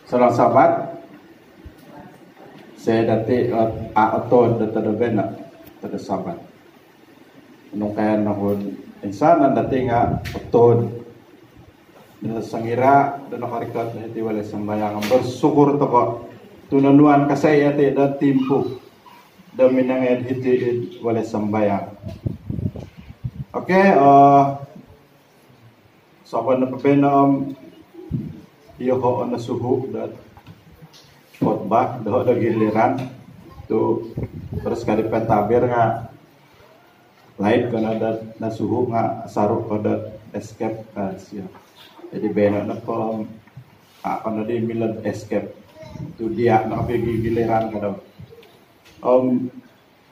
Salam sahabat, saya dati aton data bena tada sahabat. Nung kaya nahon insan dati nga aton na sangira dan nakarikat na iti wala sambayang bersyukur to ko tunanuan kasay ati dan timpo da minanged iti wala sambayang. Okay, sahabat na papenom iyo ko na suhu dat khotbah doh da giliran tu terus kali pentabir nga lain kana dat na suhu nga saruk ko dat escape siya jadi bena na po apa na di milad escape tu dia na kapigi giliran ka daw.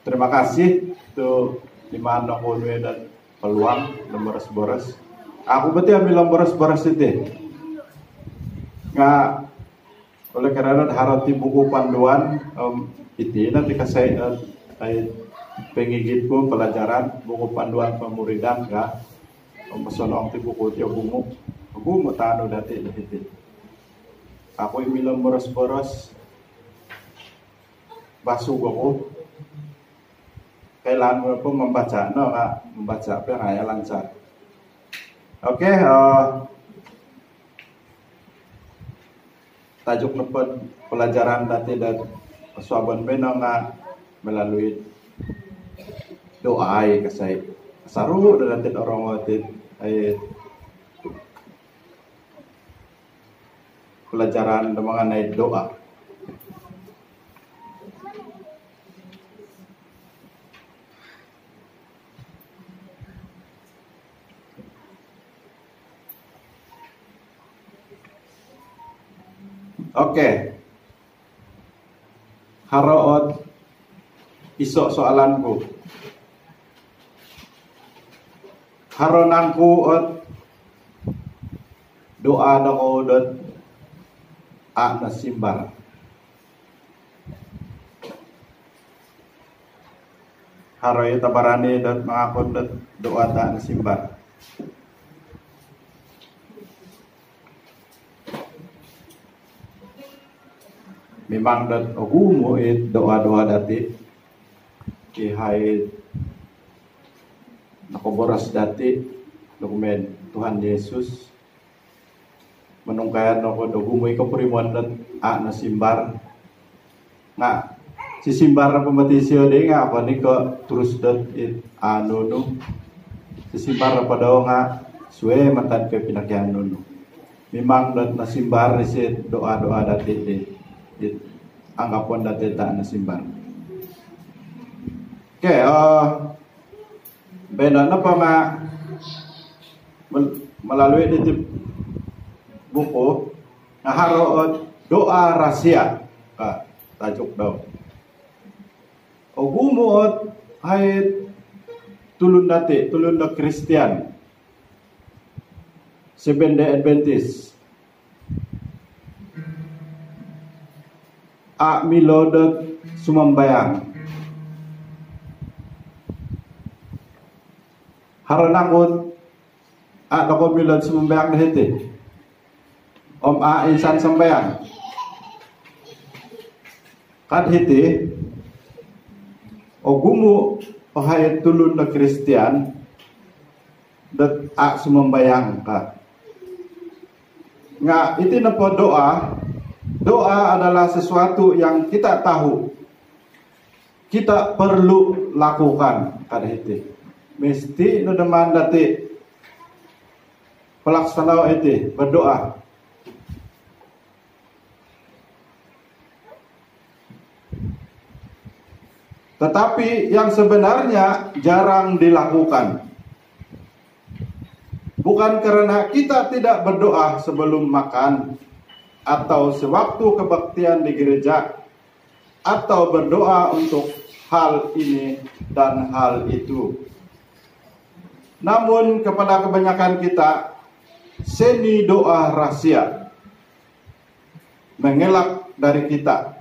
Terima kasih tu di mana ko dan peluang boros-boros aku berarti ambil boros-boros itu nga oleh karena harati buku panduan itu nanti kasih ay pengigit po pelajaran buku panduan pemuridan ka masolong ti buku ti gumo tano dati itu ako imilang boros-boros basug ako kailangan mo po membaca no membaca apa yang lancar. Oke, tajuk nepot pelajaran dati dan suaban beno nga melalui doa ay kasay saru dan dati orang watit ay pelajaran mengenai doa. Oke, haroot isok soalanku. Haronangku doa dako dot nasimbar. Haroy tabarani dot mangakon dot doa ta nasimbar. Memang dan gumo doa-doa dati kihai nakoboras dati dokumen Tuhan Yesus menungkayan ako gumo kapurimuan dan nasimbar nga si simbar na pamatisyo de nga apa ni ko terus dat no si simbar na pa daw nga suwe matan ke pinakyan no memang dat nasimbar ni si doa-doa dati anggapan dati tak nasimbar. Oke, beda na pa nga melalui di buku nga haroot doa rahasia tajuk daw. O gumuot ay tulun dati, tulun na Kristiyan Seventh-day Adventist milodot sumambayang haranakot ako milod sumambayang na hiti insan sambayang kad hiti o gumo o hayat tulun na Kristiyan dat sumambayang ka nga iti na po doa. Doa adalah sesuatu yang kita tahu, kita perlu lakukan kada itu. Mesti naman dati pelaksana itu berdoa. Tetapi yang sebenarnya jarang dilakukan. Bukan karena kita tidak berdoa sebelum makan, atau sewaktu kebaktian di gereja, atau berdoa untuk hal ini dan hal itu. Namun kepada kebanyakan kita, seni doa rahasia mengelak dari kita.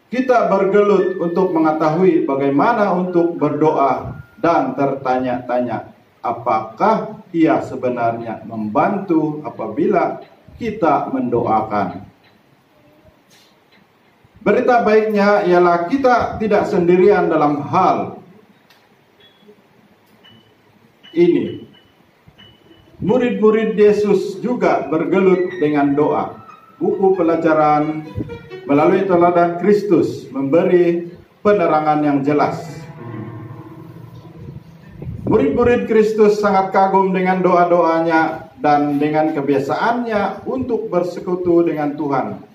Kita bergelut untuk mengetahui bagaimana untuk berdoa dan tertanya-tanya apakah ia sebenarnya membantu apabila kita mendoakan. Berita baiknya ialah kita tidak sendirian dalam hal ini. Murid-murid Yesus juga bergelut dengan doa. Buku pelajaran melalui teladan Kristus memberi penerangan yang jelas. Murid-murid Kristus sangat kagum dengan doa-doanya dan dengan kebiasaannya untuk bersekutu dengan Tuhan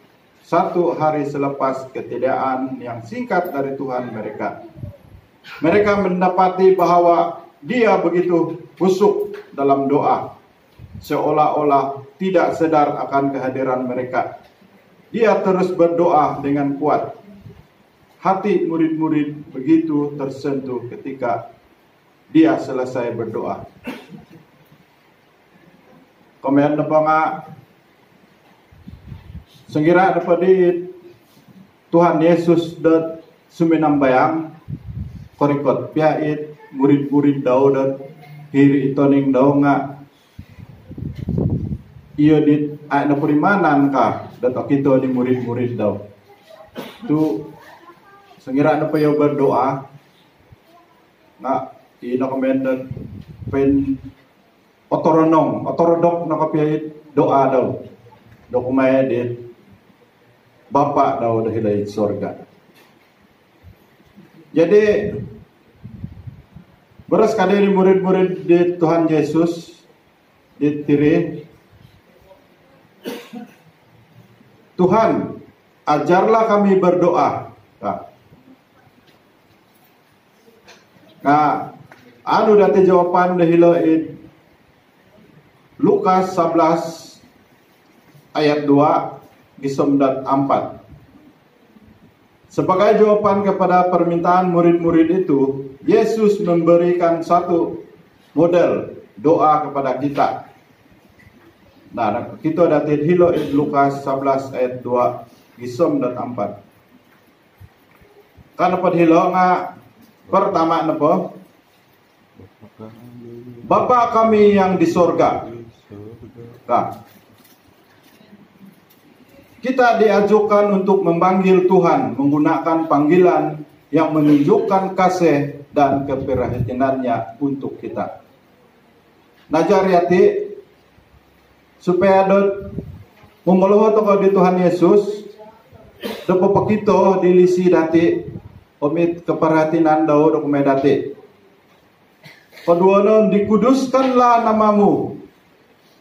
satu hari selepas ketiadaan yang singkat dari Tuhan mereka. Mereka mendapati bahwa dia begitu husuk dalam doa, seolah-olah tidak sadar akan kehadiran mereka. Dia terus berdoa dengan kuat. Hati murid-murid begitu tersentuh ketika dia selesai berdoa. Komen apa nga senggira dapat di Tuhan Yesus dat suminambayang korikot piait murid-murid daw dat hiri itoning daw nga iyo dit ay napurimanan ka dat okito di murid-murid daw. Tu senggira na pa yung berdoa nga inokomendan pen otorodok na kapiait doa daw dokumaya dit Bapa daw dahil sorga. Jadi beras kaderi murid-murid di Tuhan Yesus ditiri Tuhan ajarlah kami berdoa. Nah, anu dati jawaban dahilo Lukas 11 ayat 2 gisomdat 4. Sebagai jawaban kepada permintaan murid-murid itu, Yesus memberikan satu model doa kepada kita. Nah, kita dati hilo Lukas 11 ayat 2 gisomdat 4. Karena pada hilo nga pertama napa? Bapa kami yang di sorga. Nah, kita diajukan untuk memanggil Tuhan menggunakan panggilan yang menunjukkan kasih dan keprihatinannya untuk kita. Najariati supaya dot memoloho toko di Tuhan Yesus depo pakito dilisi dati omit keperhatian daw dokumen dati. Kedua non dikuduskanlah namamu.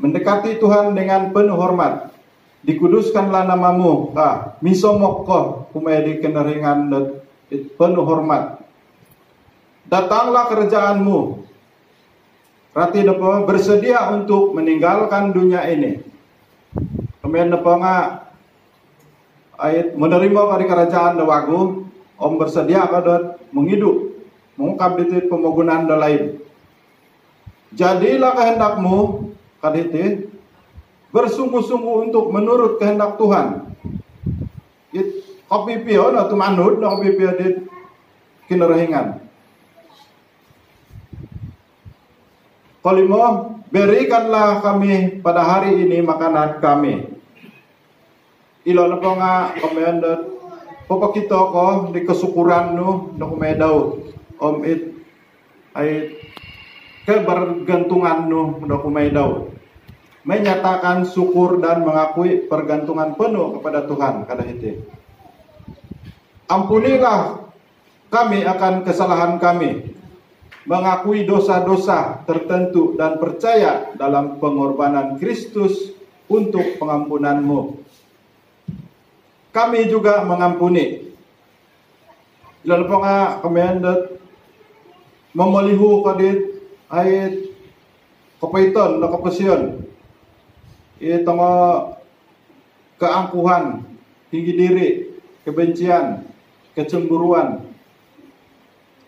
Mendekati Tuhan dengan penuh hormat. Dikuduskanlah namamu. Misomok ko kumaya di keneringan penuh hormat. Datanglah kerajaanmu. Rati depo bersedia untuk meninggalkan dunia ini. Kemudian depo nga ayat menerima kari kerajaan dawagu. Om bersedia kadot menghidup, mengungkap di pemogunan lain. Jadilah kehendakmu kaditi bersungguh-sungguh untuk menurut kehendak Tuhan. Kopi pion atau manut na kopi pion di kinerahingan. Kalimo, berikanlah kami pada hari ini makanan kami. Ilo na po nga komendot popakito ko di kesyukuran no dokumedaw it ay kebergantungan no dokumedaw menyatakan syukur dan mengakui pergantungan penuh kepada Tuhan kada hiti. Ampunilah kami akan kesalahan kami, mengakui dosa-dosa tertentu dan percaya dalam pengorbanan Kristus untuk pengampunanmu. Kami juga mengampuni. Lalu po nga komendat memalihu kadit ayat kapaiton na kapasyon. Ito nga keangkuhan, tinggi diri, kebencian, kecemburuan.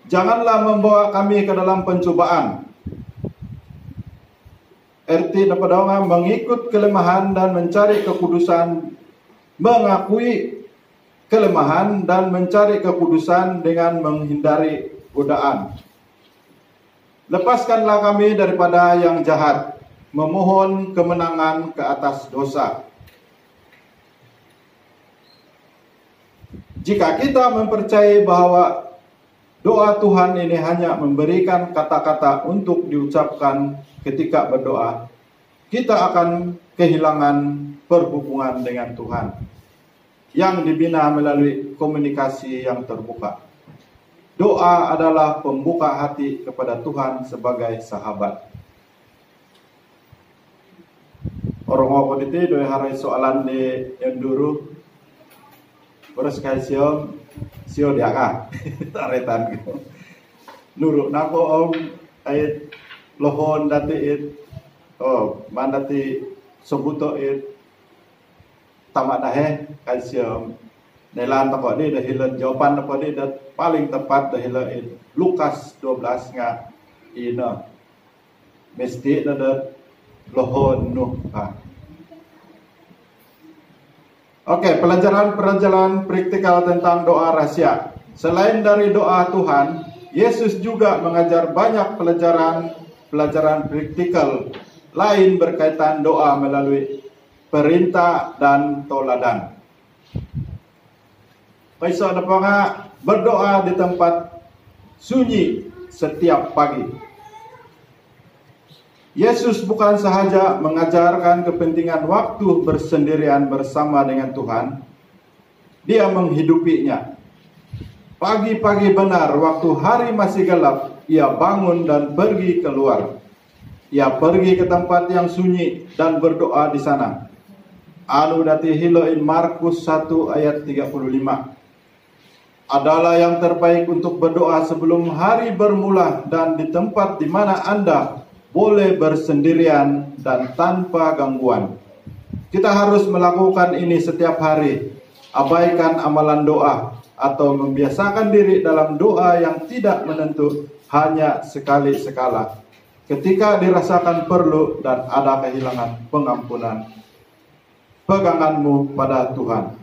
Janganlah membawa kami ke dalam pencobaan. Erti na pada nga mengikut kelemahan dan mencari kekudusan, mengakui kelemahan dan mencari kekudusan dengan menghindari godaan. Lepaskanlah kami daripada yang jahat, memohon kemenangan ke atas dosa. Jika kita mempercayai bahwa doa Tuhan ini hanya memberikan kata-kata untuk diucapkan ketika berdoa, kita akan kehilangan perhubungan dengan Tuhan yang dibina melalui komunikasi yang terbuka. Doa adalah pembuka hati kepada Tuhan sebagai sahabat. Orang apa itu doi harai soalan di yang dulu beres kai sio diaka taretan gitu. Nuruk nako om ait lohon dati it mandati sebuto it tamat dahe kai sio nelan toko di dah hilan jawaban toko di dah paling tepat dah hilan it Lukas 12 nga ina mesti dah lohon nuh. Oke, pelajaran praktikal tentang doa rahasia. Selain dari doa Tuhan, Yesus juga mengajar banyak pelajaran praktikal lain berkaitan doa melalui perintah dan toladan. Paisa ada apa berdoa di tempat sunyi setiap pagi. Yesus bukan sahaja mengajarkan kepentingan waktu bersendirian bersama dengan Tuhan, Dia menghidupinya. Pagi-pagi benar, waktu hari masih gelap, Ia bangun dan pergi keluar. Ia pergi ke tempat yang sunyi dan berdoa di sana. Anu dati hiloin Markus 1 ayat 35. Adalah yang terbaik untuk berdoa sebelum hari bermula dan di tempat di mana Anda boleh bersendirian dan tanpa gangguan. Kita harus melakukan ini setiap hari. Abaikan amalan doa atau membiasakan diri dalam doa yang tidak menentu hanya sekali-sekala. Ketika dirasakan perlu dan ada kehilangan pengampunan. Peganganmu pada Tuhan.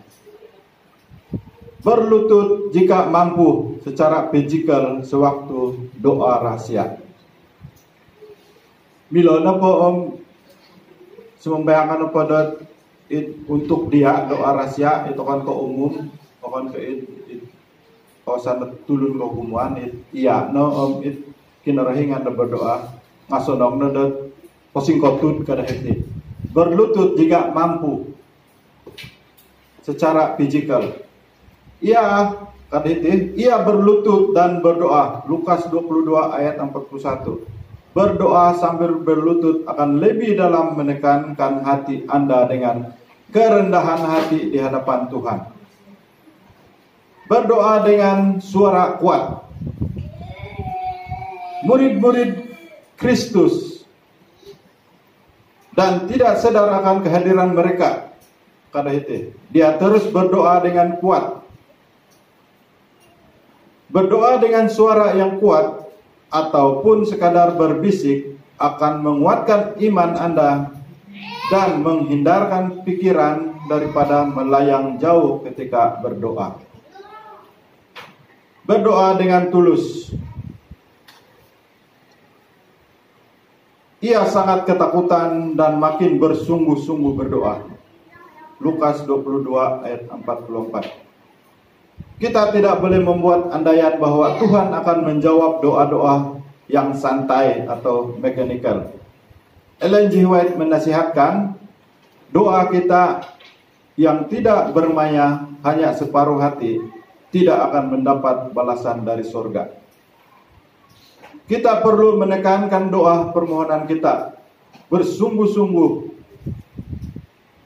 Berlutut jika mampu secara fisikal sewaktu doa rahasia. Milo na po sumambayangan po dot untuk dia doa rahasia itu kan ke umum kan ke kawasan tulun ke humuan iya no kinarahingan na berdoa ngasonong na dot posing kotut kada heti berlutut jika mampu secara fisikal iya kada heti ia berlutut dan berdoa Lukas 22 ayat 41. Berdoa sambil berlutut akan lebih dalam menekankan hati Anda dengan kerendahan hati di hadapan Tuhan. Berdoa dengan suara kuat. Murid-murid Kristus dan tidak sadar akan kehadiran mereka. Kada itu. Dia terus berdoa dengan kuat. Berdoa dengan suara yang kuat ataupun sekadar berbisik akan menguatkan iman Anda dan menghindarkan pikiran daripada melayang jauh ketika berdoa. Berdoa dengan tulus. Ia sangat ketakutan dan makin bersungguh-sungguh berdoa. Lukas 22 ayat 44. Kita tidak boleh membuat andaian bahwa Tuhan akan menjawab doa-doa yang santai atau mekanikal. Ellen G. White menasihatkan, doa kita yang tidak bermaya hanya separuh hati tidak akan mendapat balasan dari surga. Kita perlu menekankan doa permohonan kita bersungguh-sungguh.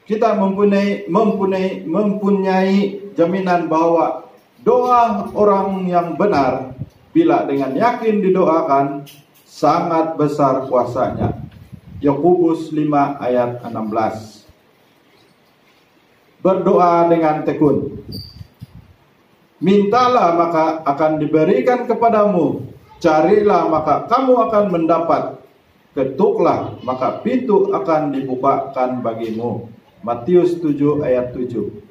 Kita mempunyai jaminan bahwa doa orang yang benar bila dengan yakin didoakan sangat besar kuasanya. Yakobus 5 ayat 16. Berdoa dengan tekun. Mintalah maka akan diberikan kepadamu. Carilah maka kamu akan mendapat. Ketuklah maka pintu akan dibukakan bagimu. Matius 7 ayat 7.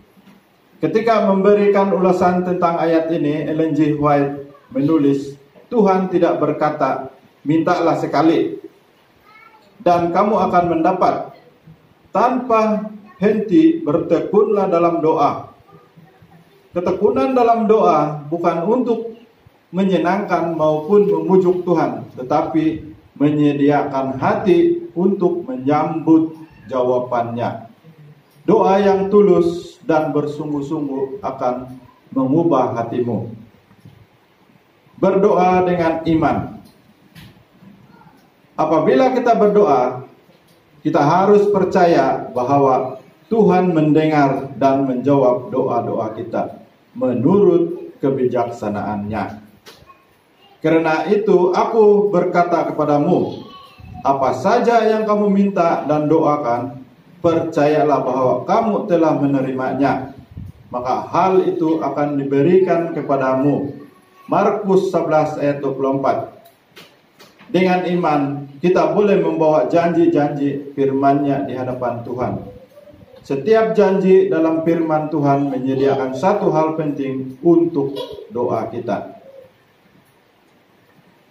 Ketika memberikan ulasan tentang ayat ini, Ellen G. White menulis, Tuhan tidak berkata, mintalah sekali, dan kamu akan mendapat. Tanpa henti bertekunlah dalam doa. Ketekunan dalam doa bukan untuk menyenangkan maupun memujuk Tuhan, tetapi menyediakan hati untuk menyambut jawabannya. Doa yang tulus dan bersungguh-sungguh akan mengubah hatimu. Berdoa dengan iman. Apabila kita berdoa, kita harus percaya bahwa Tuhan mendengar dan menjawab doa-doa kita menurut kebijaksanaannya. Karena itu aku berkata kepadamu, apa saja yang kamu minta dan doakan, percayalah bahwa kamu telah menerimanya, maka hal itu akan diberikan kepadamu. Markus 11 ayat 24. Dengan iman kita boleh membawa janji-janji firman-Nya di hadapan Tuhan. Setiap janji dalam firman Tuhan menyediakan satu hal penting untuk doa kita.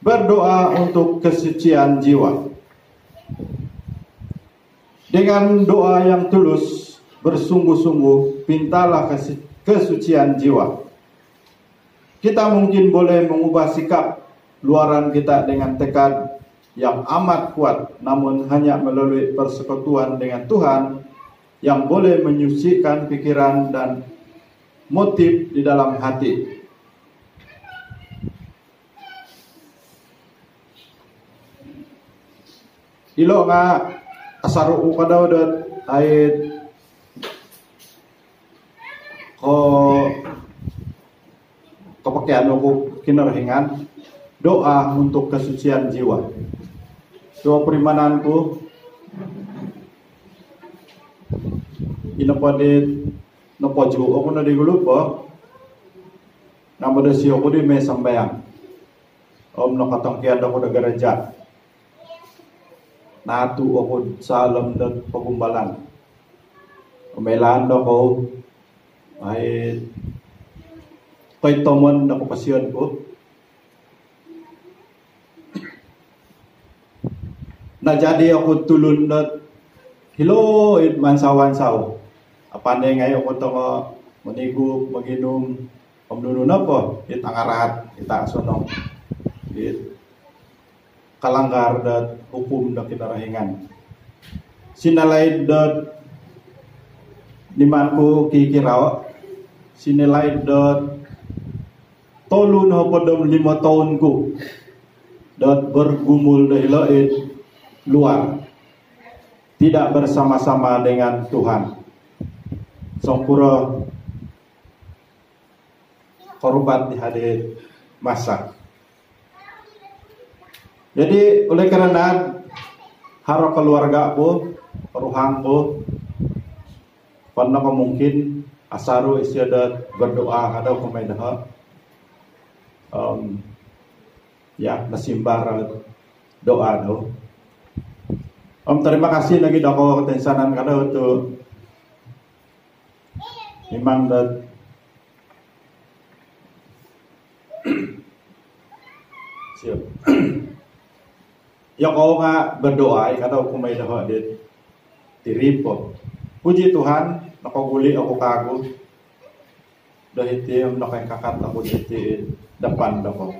Berdoa untuk kesucian jiwa. Dengan doa yang tulus, bersungguh-sungguh, mintalah kesucian jiwa. Kita mungkin boleh mengubah sikap luaran kita dengan tekad yang amat kuat, namun hanya melalui persekutuan dengan Tuhan yang boleh menyucikan pikiran dan motif di dalam hati. Ilo nga asaru ka daw dat ay ko kepakian ko kinarahingan doa untuk kesucian jiwa. Doa perimananku inapadit napoju ako na di gulupo namadasi ako di may sambayang nakatangkian ako na gereja. Natu ako sa alam na pagumbalan. Umelaan ako ay kay tomon na kupasyon ko. Najadi ako tulun na hilo it mansawan-saw. Apane ngayon ko ito manigop, maginom, pamnuno na po. It ang arahat, ita asunong. It kalanggar dat hukum da kinarahingan. Sinalay dat liman ko kikiraw. Sinalay dat tolu na padam 5 tahun ko. Dat bergumul dahil luar. Tidak bersama-sama dengan Tuhan. Songpura korban di hadir masa. Jadi oleh karena haro keluarga ko, peruhang ko, pernah mungkin asaru isyadat berdoa ada kumainah, ya nasimbar doa do. Terima kasih lagi dako ketensanan kada untuk memang dat siap. Yang kau nga berdoa, kata aku may dah dit tiripo. Puji Tuhan, nakaguli ako kago. Dahil tiyong nakakakat ako dito depan ako.